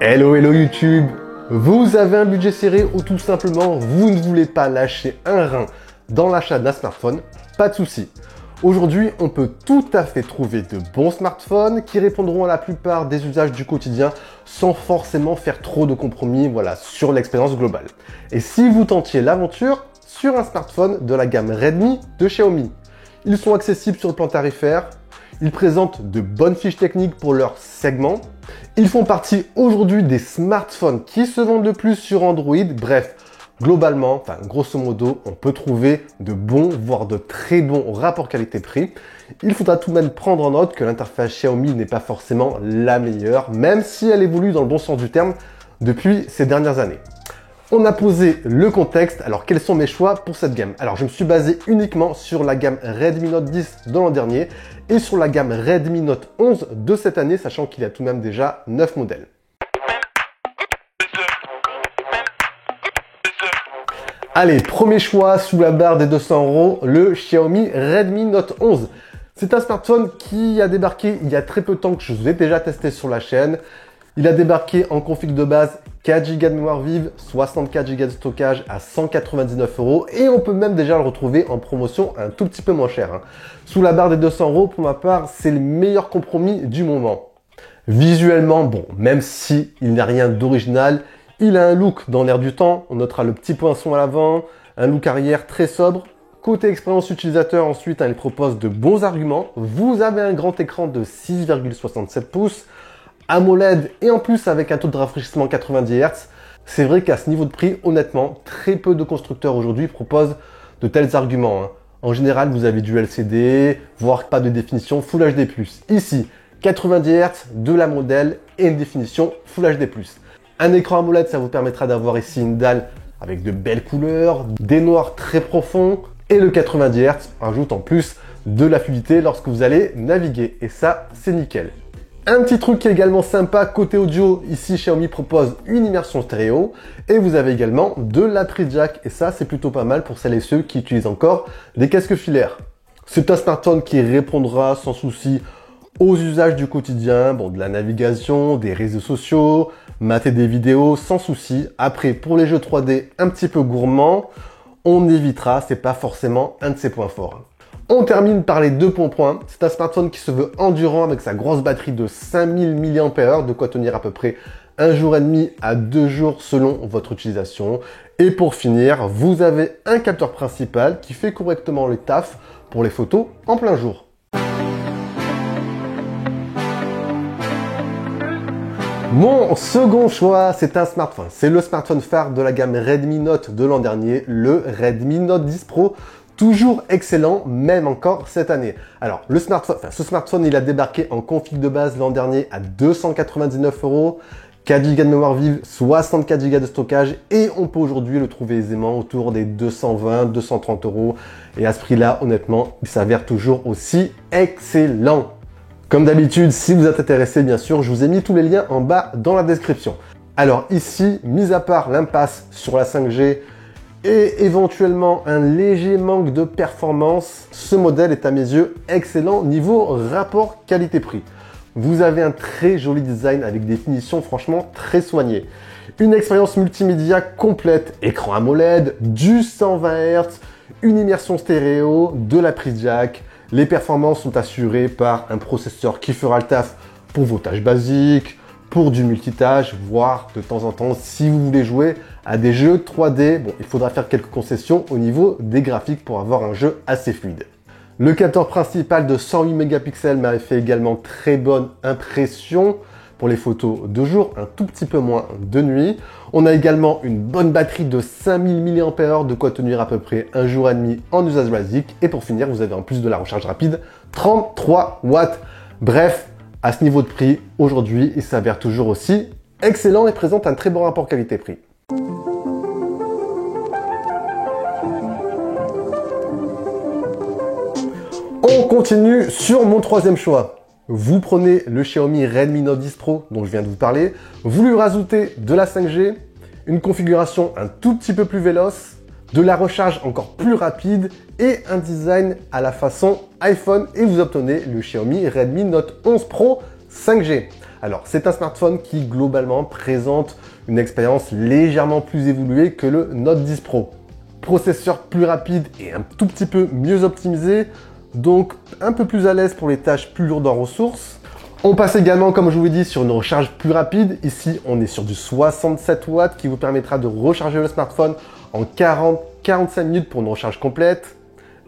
Hello YouTube. Vous avez un budget serré ou tout simplement vous ne voulez pas lâcher un rein dans l'achat d'un smartphone? Pas de souci. Aujourd'hui, on peut tout à fait trouver de bons smartphones qui répondront à la plupart des usages du quotidien sans forcément faire trop de compromis sur l'expérience globale. Et si vous tentiez l'aventure sur un smartphone de la gamme Redmi de Xiaomi, ils sont accessibles sur le plan tarifaire, ils présentent de bonnes fiches techniques pour leur segment, ils font partie aujourd'hui des smartphones qui se vendent le plus sur Android. Bref, globalement, grosso modo, on peut trouver de bons, voire de très bons rapports qualité-prix. Il faudra tout de même prendre en note que l'interface Xiaomi n'est pas forcément la meilleure, même si elle évolue dans le bon sens du terme depuis ces dernières années. On a posé le contexte. Alors, quels sont mes choix pour cette gamme? Alors, je me suis basé uniquement sur la gamme Redmi Note 10 de l'an dernier et sur la gamme Redmi Note 11 de cette année, sachant qu'il y a tout de même déjà 9 modèles. Allez, premier choix sous la barre des 200 €, le Xiaomi Redmi Note 11. C'est un smartphone qui a débarqué il y a très peu de temps, que je vous ai déjà testé sur la chaîne. Il a débarqué en config de base 4 Go de mémoire vive, 64 Go de stockage à 199 € et on peut même déjà le retrouver en promotion un tout petit peu moins cher. Sous la barre des 200 €, pour ma part, c'est le meilleur compromis du moment. Visuellement, bon, même si il n'y a rien d'original, il a un look dans l'air du temps. On notera le petit poinçon à l'avant, un look arrière très sobre. Côté expérience utilisateur, ensuite, il propose de bons arguments. Vous avez un grand écran de 6,67 pouces, AMOLED et en plus avec un taux de rafraîchissement 90 Hz. C'est vrai qu'à ce niveau de prix, honnêtement, très peu de constructeurs aujourd'hui proposent de tels arguments. En général, vous avez du LCD, voire pas de définition Full HD+. Ici, 90 Hz, de la modèle et une définition Full HD+. Un écran AMOLED, ça vous permettra d'avoir ici une dalle avec de belles couleurs, des noirs très profonds et le 90 Hz rajoute en plus de la fluidité lorsque vous allez naviguer. Et ça, c'est nickel. Un petit truc qui est également sympa côté audio, ici Xiaomi propose une immersion stéréo et vous avez également de la prise jack et ça c'est plutôt pas mal pour celles et ceux qui utilisent encore des casques filaires. C'est un smartphone qui répondra sans souci aux usages du quotidien, de la navigation, des réseaux sociaux, mater des vidéos sans souci. Après pour les jeux 3D un petit peu gourmands, on évitera, c'est pas forcément un de ses points forts. On termine par les deux points. C'est un smartphone qui se veut endurant avec sa grosse batterie de 5000 mAh, de quoi tenir à peu près un jour et demi à 2 jours selon votre utilisation. Et pour finir, vous avez un capteur principal qui fait correctement le taf pour les photos en plein jour. Mon second choix, c'est un smartphone. C'est le smartphone phare de la gamme Redmi Note de l'an dernier, le Redmi Note 10 Pro. Toujours excellent, même encore cette année. Alors, ce smartphone, il a débarqué en config de base l'an dernier à 299 €, 4 Go de mémoire vive, 64 Go de stockage et on peut aujourd'hui le trouver aisément autour des 220-230 €. Et à ce prix-là, honnêtement, il s'avère toujours aussi excellent. Comme d'habitude, si vous êtes intéressé, bien sûr, je vous ai mis tous les liens en bas dans la description. Alors ici, mis à part l'impasse sur la 5G, et éventuellement un léger manque de performance, ce modèle est à mes yeux excellent niveau rapport qualité-prix. Vous avez un très joli design avec des finitions franchement très soignées. Une expérience multimédia complète, écran AMOLED, du 120 Hz, une immersion stéréo, de la prise jack. Les performances sont assurées par un processeur qui fera le taf pour vos tâches basiques, pour du multitâche, voire de temps en temps, si vous voulez jouer à des jeux 3D, il faudra faire quelques concessions au niveau des graphiques pour avoir un jeu assez fluide. Le capteur principal de 108 mégapixels m'a fait également très bonne impression pour les photos de jour, un tout petit peu moins de nuit. On a également une bonne batterie de 5000 mAh, de quoi tenir à peu près un jour et demi en usage basique. Et pour finir, vous avez en plus de la recharge rapide, 33 watts. Bref, à ce niveau de prix, aujourd'hui, il s'avère toujours aussi excellent et présente un très bon rapport qualité-prix. On continue sur mon troisième choix. Vous prenez le Xiaomi Redmi Note 10 Pro dont je viens de vous parler, vous lui rajoutez de la 5G, une configuration un tout petit peu plus véloce, de la recharge encore plus rapide et un design à la façon iPhone et vous obtenez le Xiaomi Redmi Note 11 Pro 5G. Alors, c'est un smartphone qui, globalement, présente une expérience légèrement plus évoluée que le Note 10 Pro. Processeur plus rapide et un tout petit peu mieux optimisé, donc un peu plus à l'aise pour les tâches plus lourdes en ressources. On passe également, comme je vous l'ai dit, sur une recharge plus rapide. Ici, on est sur du 67 watts qui vous permettra de recharger le smartphone en 40-45 minutes pour une recharge complète.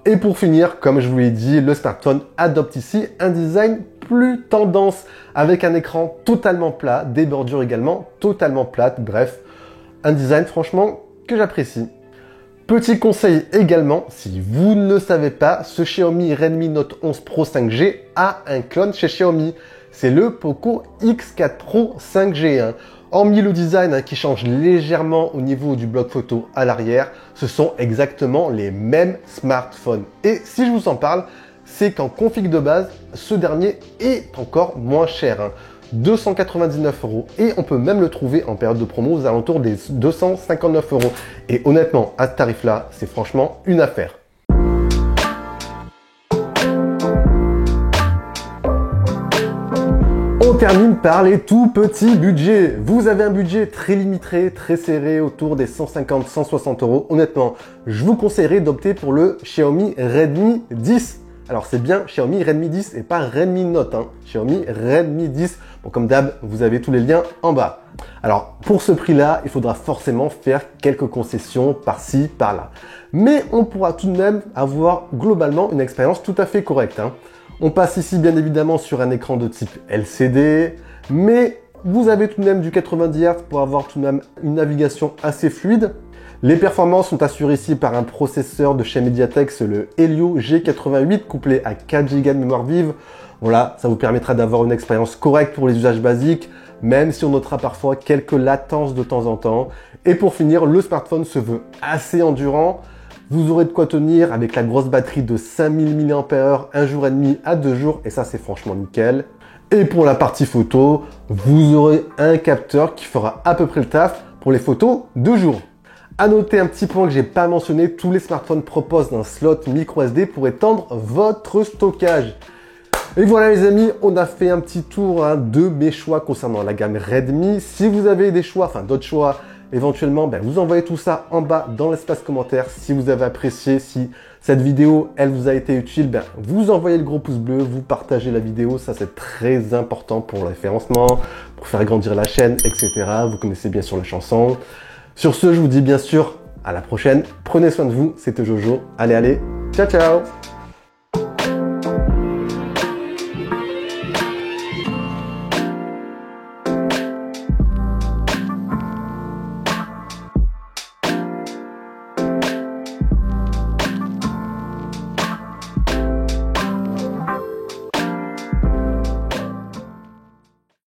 Et pour finir, comme je vous l'ai dit, le smartphone adopte ici un design plus tendance avec un écran totalement plat, des bordures également totalement plates. Bref, un design franchement que j'apprécie. Petit conseil également, si vous ne le savez pas, ce Xiaomi Redmi Note 11 Pro 5G a un clone chez Xiaomi. C'est le Poco X4 Pro 5G. Hormis le design qui change légèrement au niveau du bloc photo à l'arrière, ce sont exactement les mêmes smartphones. Et si je vous en parle, c'est qu'en config de base, ce dernier est encore moins cher. 299 € et on peut même le trouver en période de promo aux alentours des 259 €. Et honnêtement, à ce tarif-là, c'est franchement une affaire. On termine par les tout petits budgets. Vous avez un budget très limité, très serré, autour des 150-160 €. Honnêtement, je vous conseillerais d'opter pour le Xiaomi Redmi 10. Alors c'est bien Xiaomi Redmi 10 et pas Redmi Note. Xiaomi Redmi 10. Bon, comme d'hab, vous avez tous les liens en bas. Alors pour ce prix-là, il faudra forcément faire quelques concessions par-ci, par-là. Mais on pourra tout de même avoir globalement une expérience tout à fait correcte. On passe ici bien évidemment sur un écran de type LCD, mais vous avez tout de même du 90 Hz pour avoir tout de même une navigation assez fluide. Les performances sont assurées ici par un processeur de chez MediaTek, c'est le Helio G88 couplé à 4 Go de mémoire vive. Voilà, ça vous permettra d'avoir une expérience correcte pour les usages basiques, même si on notera parfois quelques latences de temps en temps. Et pour finir, le smartphone se veut assez endurant. Vous aurez de quoi tenir avec la grosse batterie de 5000 mAh, un jour et demi à 2 jours, et ça c'est franchement nickel. Et pour la partie photo, vous aurez un capteur qui fera à peu près le taf pour les photos de jour. À noter un petit point que j'ai pas mentionné, tous les smartphones proposent un slot micro SD pour étendre votre stockage. Et voilà les amis, on a fait un petit tour de mes choix concernant la gamme Redmi. Si vous avez des choix, enfin d'autres choix, éventuellement, vous envoyez tout ça en bas dans l'espace commentaire. Si vous avez apprécié, si cette vidéo, elle vous a été utile, vous envoyez le gros pouce bleu, vous partagez la vidéo. Ça, c'est très important pour le référencement, pour faire grandir la chaîne, etc. Vous connaissez bien sûr la chanson. Sur ce, je vous dis bien sûr à la prochaine. Prenez soin de vous. C'était Jojo. Allez, ciao, ciao!